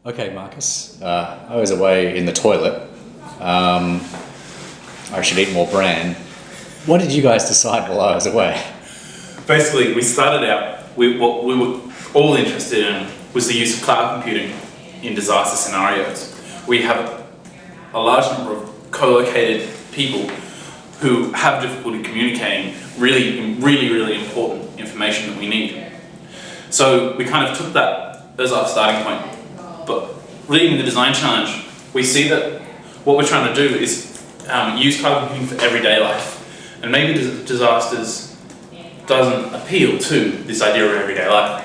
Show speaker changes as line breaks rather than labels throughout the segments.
Okay, Marcus. I was away in the toilet. I should eat more bran. What did you guys decide while I was away?
Basically, we started out, what we were all interested in was the use of cloud computing in disaster scenarios. We have a large number of co-located people who have difficulty communicating really important information that we need. So we kind of took that as our starting point. But leading the design challenge, we see that what we're trying to do is use cloud computing for everyday life. And maybe disasters doesn't appeal to this idea of everyday life.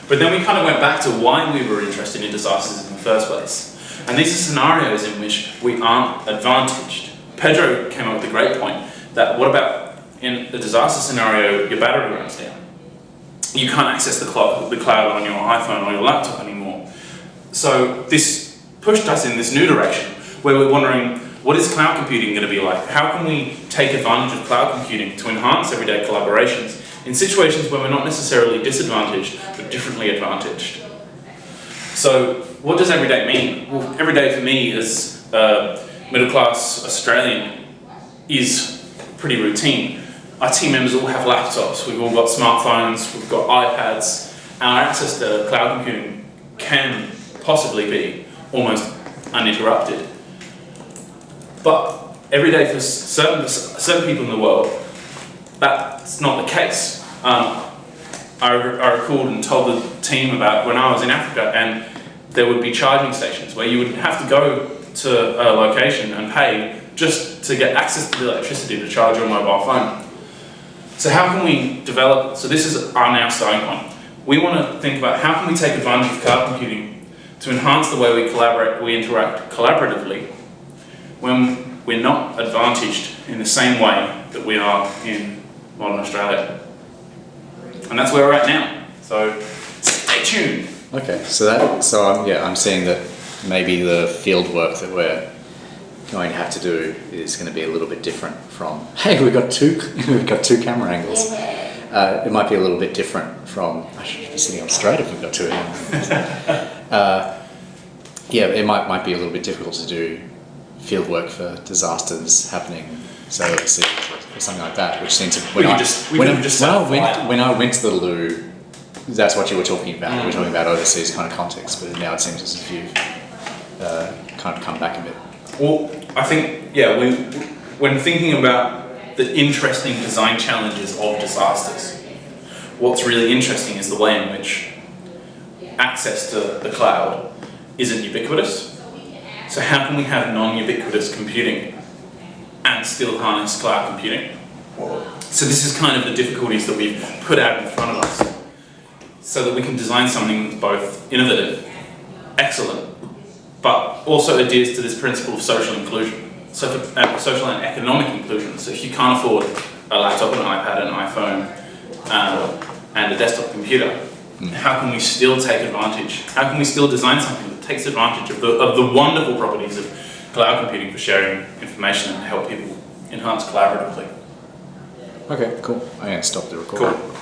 But then we kind of went back to why we were interested in disasters in the first place. And these are scenarios in which we aren't advantaged. Pedro came up with a great point that what about in a disaster scenario, your battery runs down. You can't access the cloud on your iPhone or your laptop anymore. So this pushed us in this new direction where we're wondering, what is cloud computing going to be like? How can we take advantage of cloud computing to enhance everyday collaborations in situations where we're not necessarily disadvantaged, but differently advantaged? So what does everyday mean? Well, everyday for me as a middle-class Australian is pretty routine. Our team members all have laptops, we've all got smartphones, we've got iPads. Our access to cloud computing can possibly be almost uninterrupted. But every day for certain people in the world, that's not the case. I recalled and told the team about when I was in Africa, and there would be charging stations where you would have to go to a location and pay just to get access to the electricity to charge your mobile phone. So how can we develop, so this is our now starting point. We want to think about how can we take advantage of cloud computing to enhance the way we interact collaboratively when we're not advantaged in the same way that we are in modern Australia. And that's where we're at now. So stay tuned.
Okay, I'm seeing that maybe the field work that we're going to have to do is going to be a little bit different from, hey, we've got two camera angles. It might be a little bit different from, I should be sitting up straight if we've got two angles. It might be a little bit difficult to do field work for disasters happening, so overseas or something like that, which seems to, when I went to the loo, that's what you were talking about. We were talking about overseas kind of context, but now it seems as if you've kind of come back a bit.
Well, I think, when thinking about the interesting design challenges of disasters, what's really interesting is the way in which access to the cloud isn't ubiquitous. So how can we have non-ubiquitous computing and still harness cloud computing? So this is kind of the difficulties that we've put out in front of us so that we can design something that's both innovative, excellent, but also adheres to this principle of social inclusion, so for social and economic inclusion. So if you can't afford a laptop, an iPad, an iPhone, and a desktop computer, how can we still take advantage? How can we still design something that takes advantage of the wonderful properties of cloud computing for sharing information and help people enhance collaboratively?
Okay, cool. I'm going to stop the recording.
Cool.